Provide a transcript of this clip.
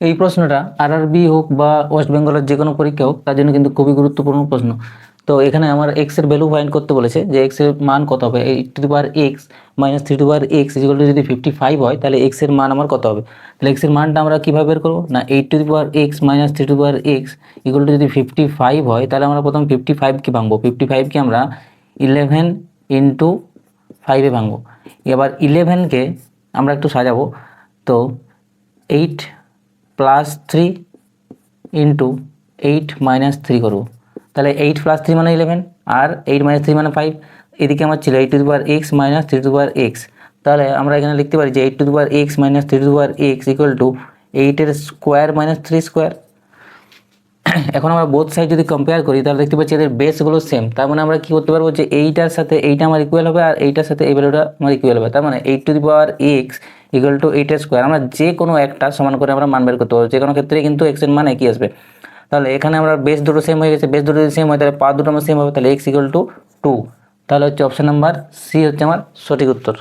এই প্রশ্নটা আরআরবি হোক বা ওয়েস্ট বেঙ্গলের যে কোনো পরীক্ষা হোক তার জন্য কিন্তু খুবই গুরুত্বপূর্ণ প্রশ্ন। তো এখানে আমার এক্স এর ভ্যালু ফাইন্ড করতে বলেছে যে এক্স এর মান কত হবে। 8 - 3 x যদি 55 হয় তাহলে এক্স এর মান আমার কত হবে। তাহলে এক্স এর মানটা আমরা কিভাবে বের করবো না, 8 - 3 যদি 55 হয় তাহলে আমরা প্রথম 55 কি ভাঙবো, 55 কে আমরা 11 ইন্টু 5-এ ভাঙবো। এবার 11কে আমরা একটু সাজাবো। তো 8 + 3 ইন্টু 8 - 3 করবো। তাহলে 8 + 3 মানে 11 আর 8 - 3 মানে 5। এদিকে আমার ছিল 8 - 3 তাহলে আমরা এখানে লিখতে পারি যে 8 - 3 ইকুয়াল টু 8 এর স্কোয়ার মাইনাস 3 স্কোয়ার। এখন আমরা বোথ সাইড যদি কম্পেয়ার করি তাহলে দেখতে পাচ্ছি এদের বেসগুলো সেম। তার মানে আমরা কি করতে পারবো যে এইটার সাথে এইটা আমার ইকুয়াল হবে আর এইটার সাথে এই ভ্যালুটা আমার ইকুয়াল হবে। তার মানে 8 ইকুয়াল টু 8 এর স্কোয়ার। আমরা যে কোনো একটা সমান করে আমরা মান বের করতে পারবো, যে কোনো ক্ষেত্রে কিন্তু এক্স এর মান একই আসবে। তাহলে এখানে আমরা বেস দুটো সেম হয়ে গেছে, বেস দুটো যদি সেম হয় তাহলে পাওয়ার দুটো আমার সেম হবে, তাহলে এক্স ইকুয়াল টু 2। তাহলে হচ্ছে অপশন নাম্বার সি হচ্ছে আমার সঠিক উত্তর।